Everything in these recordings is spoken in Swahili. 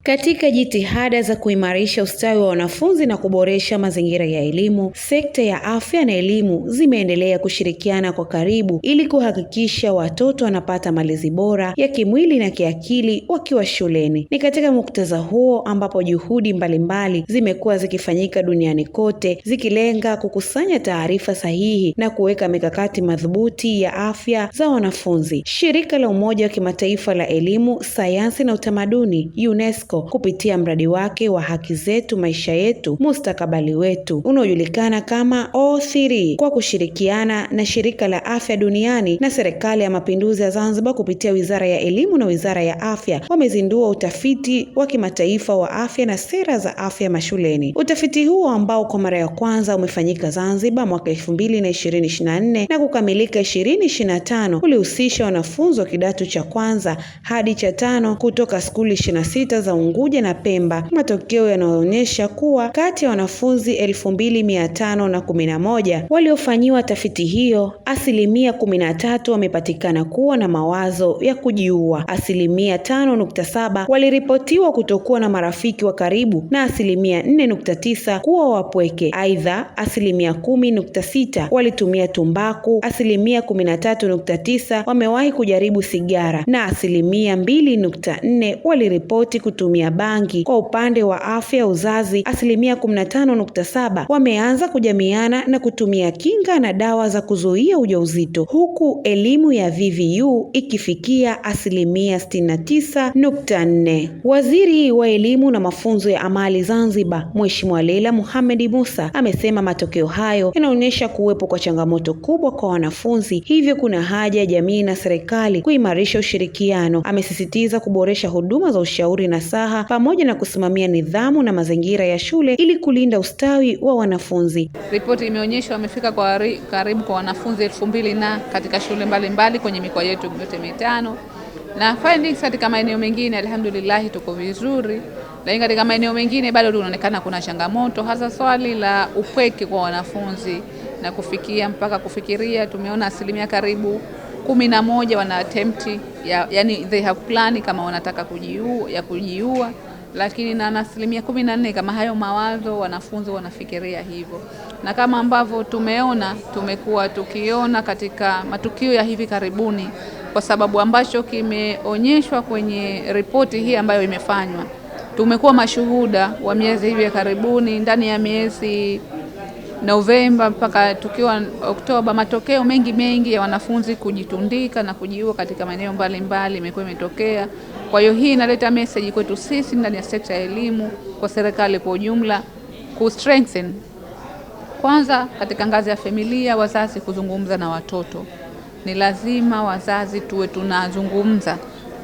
Katika jitihada za kuimarisha ustawi wa wanafunzi na kuboresha mazingira ya elimu, sekta ya afya na elimu zimeendelea kushirikiana kwa karibu ili kuhakikisha watoto wanapata malezi bora ya kimwili na kiakili wakiwa shuleni. Ni katika muktadha huo ambapo juhudi mbalimbali zimekuwa zikifanyika duniani kote zikilenga kukusanya taarifa sahihi na kuweka mikakati madhubuti ya afya za wanafunzi. Shirika la Umoja wa Kimataifa la Elimu, Sayansi na Utamaduni, UNESCO, kupitia mradi wake wa Haki Zetu Maisha Yetu Mustakabali Wetu unaojulikana kama O3, kwa kushirikiana na Shirika la Afya Duniani na Serikali ya Mapinduzi ya Zanzibar kupitia Wizara ya Elimu na Wizara ya Afya, wamezindua utafiti wa kimataifa wa afya na sera za afya mashuleni. Utafiti huo ambao kwa mara ya kwanza umefanyika Zanzibar mwaka 2024 na kukamilika 2025 ulihusisha wanafunzi wa kidato cha kwanza hadi cha 5 kutoka skuli 26 za Unguja na Pemba. Matokeo yanaonyesha kuwa kati ya wanafunzi 2511 waliofanyiwa tafiti hiyo, 13% wamepatikana kuwa na mawazo ya kujiua, 5.7% waliripotiwa kutokuwa na marafiki wa karibu na 4.9% kuwa wapweke. Aidha, 10.6% walitumia tumbaku, 13.9% wamewahi kujaribu sigara na 2.4% waliripoti kutumia bangi. Kwa upande wa afya ya uzazi, 15.7% wameanza kujamiana na kutumia kinga na dawa za kuzuia ujauzito, huku elimu ya VVU ikifikia 69.4%. Waziri wa Elimu na Mafunzo ya Amali Zanzibar, Mheshimiwa Leila Mohamed Musa, amesema matokeo hayo yanaonyesha kuwepo kwa changamoto kubwa kwa wanafunzi, hivyo kuna haja ya jamii na serikali kuimarisha ushirikiano. Amesisitiza kuboresha huduma za ushauri nasaha pamoja na kusimamia nidhamu na mazingira ya shule ili kulinda ustawi wa wanafunzi. Ripoti imeonyesha wamefika kwa karibu kwa wanafunzi 2000 na katika shule mbalimbali kwenye mikoa yetu yote mitano, na findings katika maeneo mengine alhamdulillah tuko vizuri, lakini katika maeneo mengine bado tunaonekana kuna changamoto, hasa swali la upweke kwa wanafunzi na mpaka kufikiria. Tumeona asilimia karibu 11 wana attempt yani they have plan kama wanataka kujiua, lakini na asilimia 14 kama hayo mawazo wanafunzi wanafikiria hivyo. Na kama ambavyo tumekuwa tukiona katika matukio ya hivi karibuni, kwa sababu ambacho kimeonyeshwa kwenye ripoti hii ambayo imefanywa, tumekuwa mashuhuda wa miezi hivi ya karibuni, ndani ya miezi Novemba mpaka tukiwa Oktoba, matokeo mengi ya wanafunzi kujitundika na kujiua katika maeneo mbalimbali imekuwa imetokea. Kwa hiyo hii inaleta message kwetu sisi ndani ya sekta ya elimu, kwa serikali kwa ujumla, ku strengthen kwanza katika ngazi ya familia, wazazi kuzungumza na watoto. Ni lazima wazazi tuwe tunazungumza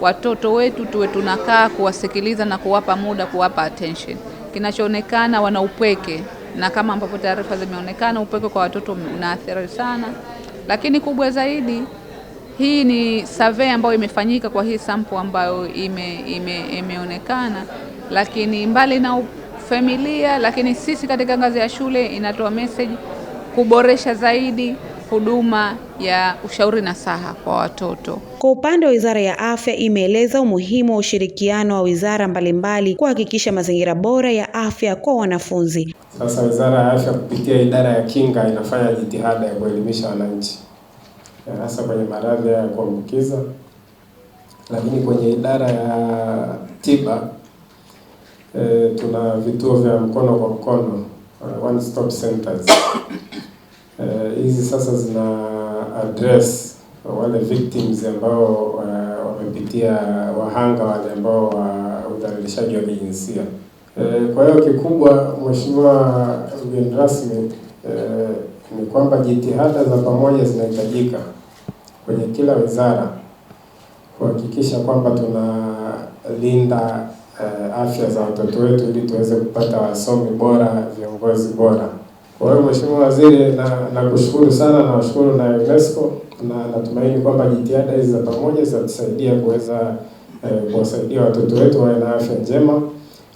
watoto wetu, tuwe tunakaa kuwasikiliza na kuwapa muda, kuwapa attention. Kinachoonekana wana upweke, na kama ambapo taarifa zimeonekana upweke kwa watoto unaathiri sana, lakini kubwa zaidi hii ni survey ambayo imefanyika kwa hii sample ambayo imeonekana, lakini mbali na familia, lakini sisi katika ngazi ya shule inatoa message kuboresha zaidi huduma ya ushauri nasaha kwa watoto. Kwa upande wa Wizara ya Afya, imeeleza umuhimu wa ushirikiano wa wizara mbalimbali kuhakikisha mazingira bora ya afya kwa wanafunzi. Sasa Wizara ya Afya kupitia idara ya kinga inafanya jitihada ya kuelimisha wananchi hasa kwenye maradhi ya kuambukiza, lakini kwenye idara ya tiba tuna vituo vya mkono kwa mkono, one stop centers. Hizi sasa zina address wale victims ambao wamepitia, wahanga wale ambao wa udhalilishaji wa kijinsia. Kwa hiyo kikubwa, Mheshimiwa mgeni rasmi, ni kwamba jitihada za pamoja zinahitajika kwenye kila wizara kuhakikisha kwamba tunalinda afya za watoto wetu ili tuweze kupata wasomi bora, viongozi bora. Kwa hiyo Mheshimiwa Waziri, nakushukuru sana, na washukuru na UNESCO, na natumaini kwamba jitihada hizi za pamoja zitatusaidia kuweza kuwasaidia watoto wetu wawe na afya njema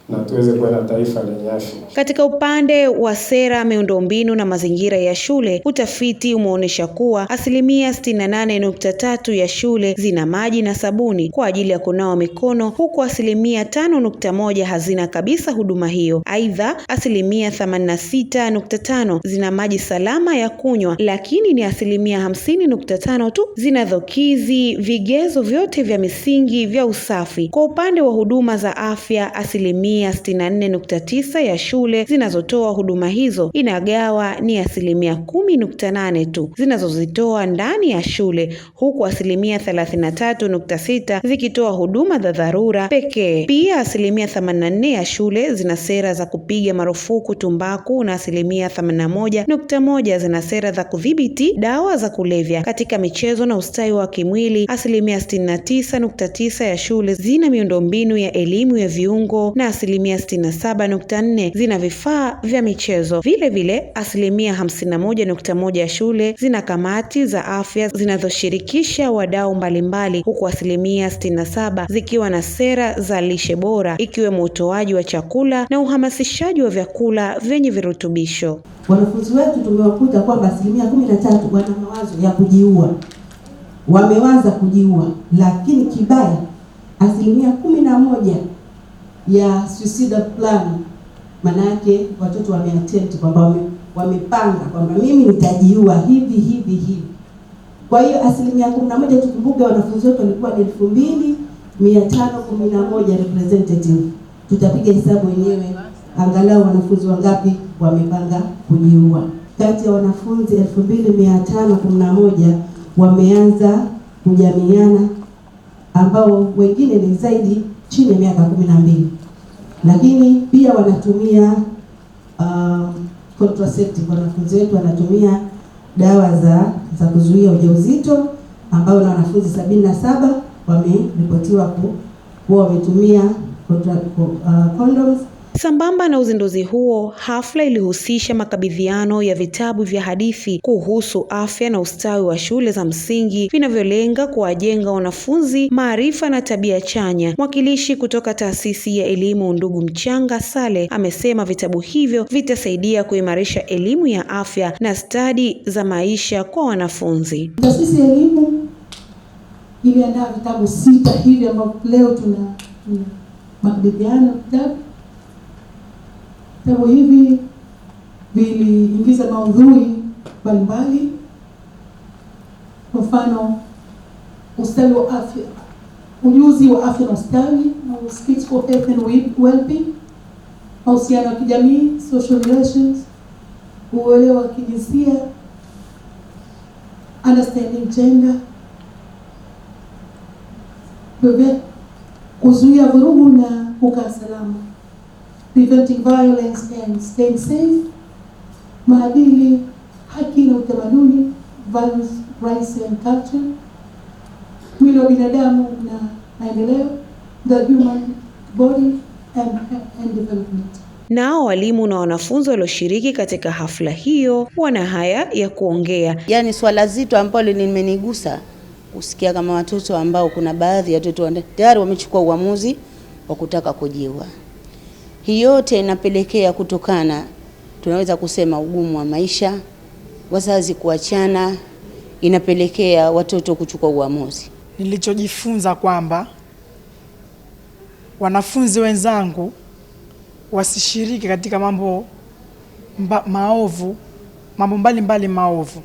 na tuweze kuwa na taifa lenye afya. Katika upande wa sera, miundombinu na mazingira ya shule, utafiti umeonyesha kuwa 68.3% ya shule zina maji na sabuni kwa ajili ya kunawa mikono, huku 5.1% hazina kabisa huduma hiyo. Aidha, 86.5% zina maji salama ya kunywa, lakini ni 50.5% tu zinazokidhi vigezo vyote vya misingi vya usafi. Kwa upande wa huduma za afya, 64.9% ya shule zinazotoa huduma hizo, inagawa ni 10.8% tu zinazozitoa ndani ya shule, huku 33.6% zikitoa huduma za dharura pekee. Pia 84% ya shule zina sera za kupiga marufuku tumbaku na 81.1% zina sera za kudhibiti dawa za kulevya. Katika michezo na ustawi wa kimwili, 69.9% ya shule zina miundombinu ya elimu ya viungo na 67.4% zina vifaa vya michezo. Vile vile 51.1% ya shule zina kamati za afya zinazoshirikisha wadau mbalimbali, huku 67% zikiwa na sera za lishe bora, ikiwemo utoaji wa chakula na uhamasishaji wa vyakula vyenye virutubisho. Wanafunzi wetu tumewakuta kwamba 13% wana mawazo ya kujiua, wamewaza kujiua, lakini kibaya 11% ya suicide plan, manake watoto wameattempt kwamba wamepanga kwamba mimi nitajiua hivi. Kwa hiyo 11%, tukumbuke wanafunzi wetu walikuwa 2511 representative. Tutapiga hesabu wenyewe angalau wanafunzi wangapi wamepanga kujiua. Kati ya wanafunzi 2511 wameanza kujamiana, ambao wengine ni zaidi chini ya miaka 12, lakini pia wanatumia contraceptive. Wanafunzi wetu wanatumia dawa za kuzuia ujauzito, ambao na wanafunzi 77 wameripotiwa kuwa wametumia condoms. Sambamba na uzinduzi huo, hafla ilihusisha makabidhiano ya vitabu vya hadithi kuhusu afya na ustawi wa shule za msingi vinavyolenga kuwajenga wanafunzi maarifa na tabia chanya. Mwakilishi kutoka Taasisi ya Elimu Ndugu Mchanga Saleh amesema vitabu hivyo vitasaidia kuimarisha elimu ya afya na stadi za maisha kwa wanafunzi. Taasisi ya Elimu iliandaa vitabu 6 hivi ambavyo leo tuna makabidhiano vitabu. Vitabu hivi viliingiza maudhui mbalimbali, kwa mfano ustawi wa afya, ujuzi wa afya na ustawi, skills for health and well-being, mahusiano ya kijamii, social relations, uelewa wa kijinsia, understanding gender, kuzuia vurugu na kukaa salama, preventing violence and staying safe, maadili, haki na utamaduni, values, rights and culture, mwili wa binadamu na maendeleo, the human body and development. Nao walimu na wanafunzi walioshiriki katika hafla hiyo wana haya ya kuongea. Yaani swala zito ambalo limenigusa kusikia kama watoto ambao kuna baadhi ya watoto tayari wamechukua uamuzi wa kutaka kujiua. Hii yote inapelekea kutokana, tunaweza kusema, ugumu wa maisha, wazazi kuachana, inapelekea watoto kuchukua uamuzi. Nilichojifunza kwamba wanafunzi wenzangu wasishiriki katika mambo maovu, mambo mbalimbali maovu,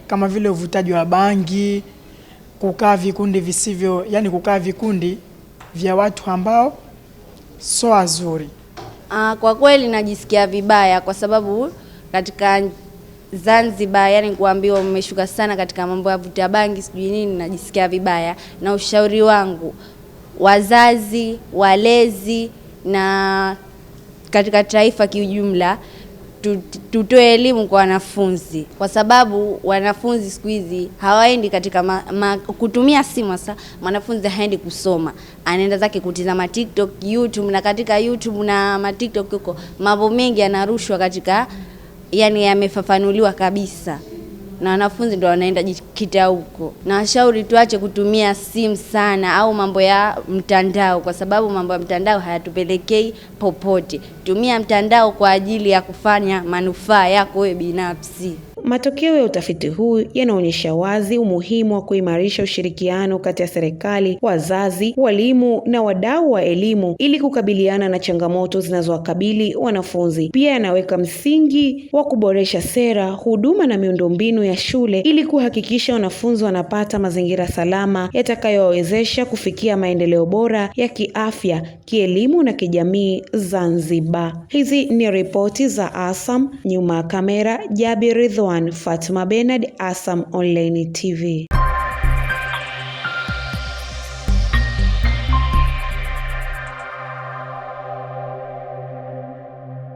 kama vile uvutaji wa bangi, kukaa vikundi visivyo, yani kukaa vikundi vya watu ambao sio wazuri. Kwa kweli najisikia vibaya kwa sababu katika Zanzibar, yani kuambiwa mmeshuka sana katika mambo ya vuta bangi sijui nini, najisikia vibaya. Na ushauri wangu wazazi, walezi na katika taifa kiujumla, tutoe elimu kwa wanafunzi, kwa sababu wanafunzi siku hizi hawaendi katika kutumia simu. Sasa mwanafunzi haendi kusoma, anaenda zake kutizama TikTok, YouTube, na katika YouTube na TikTok huko mambo mengi yanarushwa katika, yani yamefafanuliwa kabisa. na wanafunzi ndio wanaenda jikita huko. Na washauri tuache kutumia simu sana au mambo ya mtandao, kwa sababu mambo ya mtandao hayatupelekei popote. Tumia mtandao kwa ajili ya kufanya manufaa yako wewe binafsi. Matokeo ya utafiti huu yanaonyesha wazi umuhimu wa kuimarisha ushirikiano kati ya serikali, wazazi, walimu na wadau wa elimu ili kukabiliana na changamoto zinazowakabili wanafunzi. Pia yanaweka msingi wa kuboresha sera, huduma na miundombinu ya shule ili kuhakikisha wanafunzi wanapata mazingira salama yatakayowawezesha kufikia maendeleo bora ya kiafya, kielimu na kijamii Zanzibar. Hizi ni ripoti za ASAM. Nyuma ya kamera Jabir Ridwan, Fatma Bernard, ASAM Online TV.